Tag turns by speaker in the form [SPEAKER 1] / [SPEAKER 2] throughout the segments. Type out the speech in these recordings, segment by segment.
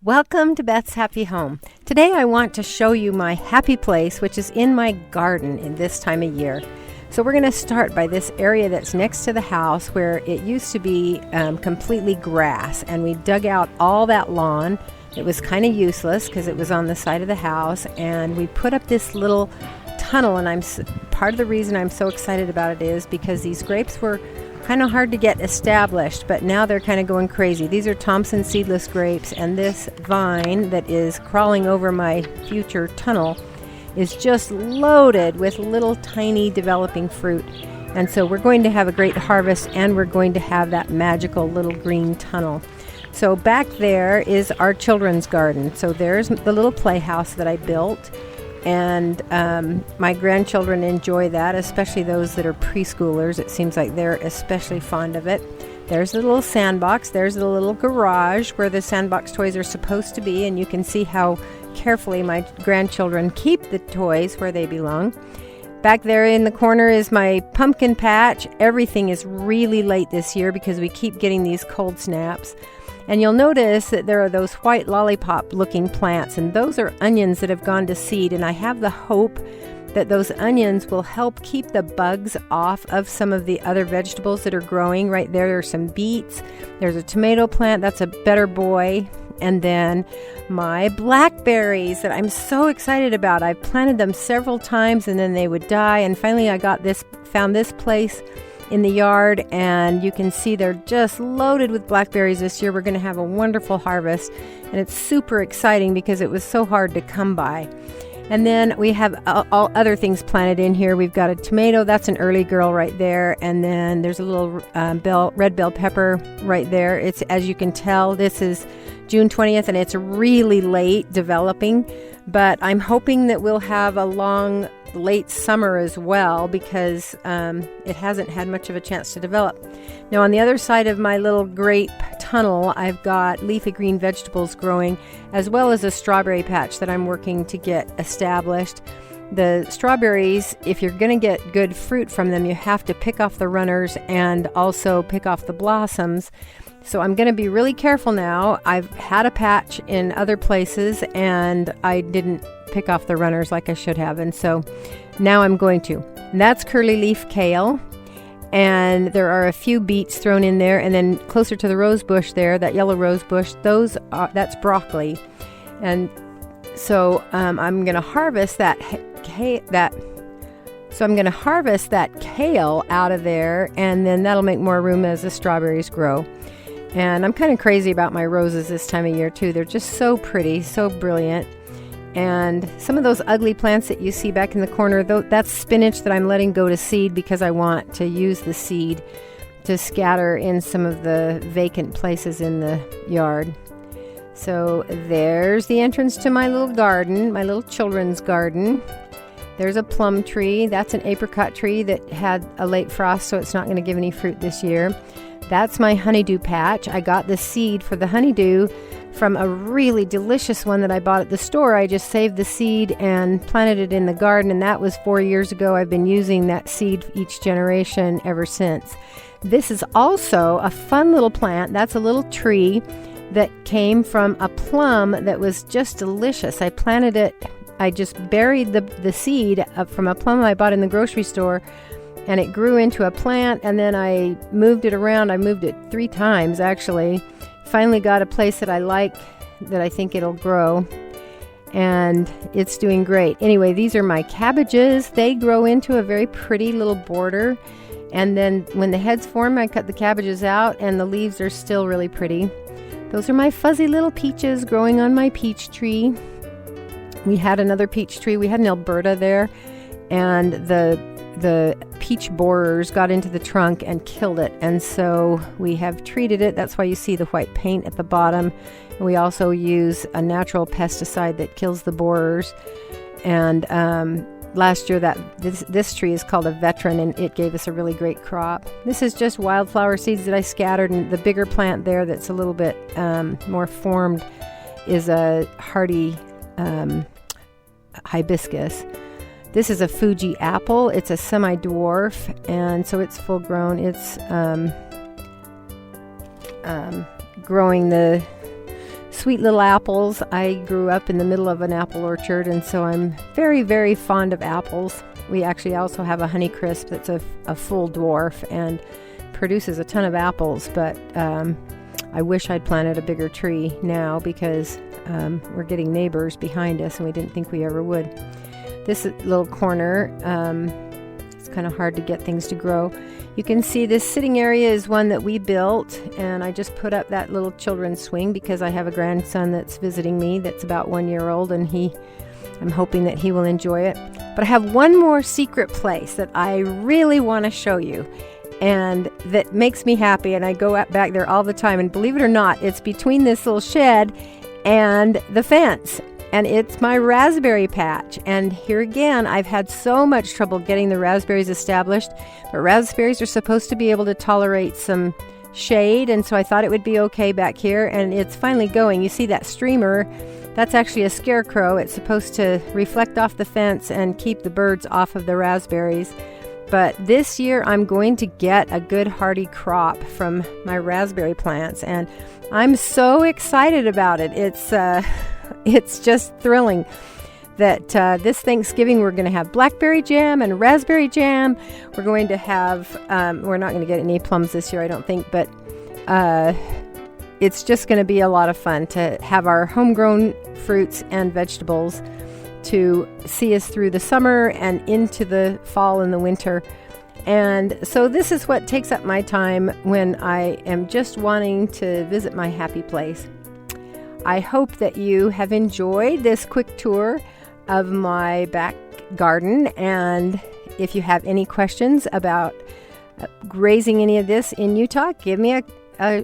[SPEAKER 1] Welcome to Beth's Happy Home. Today I want to show you my happy place, which is in my garden in this time of year. So we're going to start by this area that's next to the house where it used to be completely grass, and we dug out all that lawn. It was kind of useless because it was on the side of the house, and we put up this little tunnel, and part of the reason I'm so excited about it is because these grapes were kind of hard to get established, but now they're kind of going crazy. These are Thompson seedless grapes, and this vine that is crawling over my future tunnel is just loaded with little tiny developing fruit. And so we're going to have a great harvest, and we're going to have that magical little green tunnel. So back there is our children's garden. So there's the little playhouse that I built, and my grandchildren enjoy that, especially those that are preschoolers. It seems like they're especially fond of it. There's the little sandbox. There's the little garage where the sandbox toys are supposed to be, and you can see how carefully my grandchildren keep the toys where they belong. Back there in the corner is my pumpkin patch. Everything is really late this year because we keep getting these cold snaps. And you'll notice that there are those white lollipop looking plants, and those are onions that have gone to seed, and I have the hope that those onions will help keep the bugs off of some of the other vegetables that are growing. Right there are some beets, there's a tomato plant, that's a better boy, and then my blackberries that I'm so excited about. I've planted them several times and then they would die, and finally I found this place in the yard, and you can see they're just loaded with blackberries this year. We're going to have a wonderful harvest, and it's super exciting because it was so hard to come by. And then we have all other things planted in here. We've got a tomato, that's an early girl right there, and then there's a little red bell pepper right there. It's, as you can tell, this is June 20th, and it's really late developing, but I'm hoping that we'll have a long late summer as well because it hasn't had much of a chance to develop. Now on the other side of my little grape tunnel, I've got leafy green vegetables growing, as well as a strawberry patch that I'm working to get established. The strawberries, if you're going to get good fruit from them, you have to pick off the runners and also pick off the blossoms. So I'm going to be really careful now. I've had a patch in other places and I didn't pick off the runners like I should have, and so now I'm going to. And that's curly leaf kale, and there are a few beets thrown in there, and then closer to the rose bush there, that yellow rose bush, that's broccoli. And so I'm going to harvest that kale out of there, and then that'll make more room as the strawberries grow. And I'm kind of crazy about my roses this time of year too. They're just so pretty, so brilliant. And some of those ugly plants that you see back in the corner, that's spinach that I'm letting go to seed because I want to use the seed to scatter in some of the vacant places in the yard. So there's the entrance to my little garden, my little children's garden. There's a plum tree. That's an apricot tree that had a late frost, so it's not going to give any fruit this year. That's my honeydew patch. I got the seed for the honeydew from a really delicious one that I bought at the store. I just saved the seed and planted it in the garden, and that was 4 years ago. I've been using that seed each generation ever since. This is also a fun little plant. That's a little tree that came from a plum that was just delicious. I planted it. I just buried the seed from a plum I bought in the grocery store, and it grew into a plant, and then I moved it around. I moved it 3 times actually. Finally got a place that I like, that I think it'll grow, and it's doing great. Anyway, these are my cabbages. They grow into a very pretty little border, and then when the heads form, I cut the cabbages out, and the leaves are still really pretty. Those are my fuzzy little peaches growing on my peach tree. We had another peach tree. We had an Alberta there, and the peach borers got into the trunk and killed it, and so we have treated it. That's why you see the white paint at the bottom. And we also use a natural pesticide that kills the borers. And last year this tree is called a veteran, and it gave us a really great crop. This is just wildflower seeds that I scattered, and the bigger plant there that's a little bit more formed is a hardy hibiscus. This is a Fuji apple. It's a semi-dwarf, and so it's full grown. It's growing the sweet little apples. I grew up in the middle of an apple orchard, and so I'm very, very fond of apples. We actually also have a Honeycrisp that's a full dwarf and produces a ton of apples, but I wish I'd planted a bigger tree now because we're getting neighbors behind us and we didn't think we ever would. This little corner, it's kind of hard to get things to grow. You can see this sitting area is one that we built, and I just put up that little children's swing because I have a grandson that's visiting me that's about 1 year old, and I'm hoping that he will enjoy it. But I have one more secret place that I really want to show you, and that makes me happy, and I go back there all the time, and believe it or not, it's between this little shed and the fence. And it's my raspberry patch. And here again, I've had so much trouble getting the raspberries established. But raspberries are supposed to be able to tolerate some shade. And so I thought it would be okay back here. And it's finally going. You see that streamer? That's actually a scarecrow. It's supposed to reflect off the fence and keep the birds off of the raspberries. But this year, I'm going to get a good hearty crop from my raspberry plants. And I'm so excited about it. It's just thrilling that this Thanksgiving we're going to have blackberry jam and raspberry jam. We're going to have, we're not going to get any plums this year, I don't think, but it's just going to be a lot of fun to have our homegrown fruits and vegetables to see us through the summer and into the fall and the winter. And so this is what takes up my time when I am just wanting to visit my happy place. I hope that you have enjoyed this quick tour of my back garden, and if you have any questions about raising any of this in Utah, give me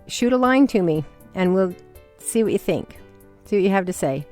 [SPEAKER 1] shoot a line to me, and we'll see what you think, see what you have to say.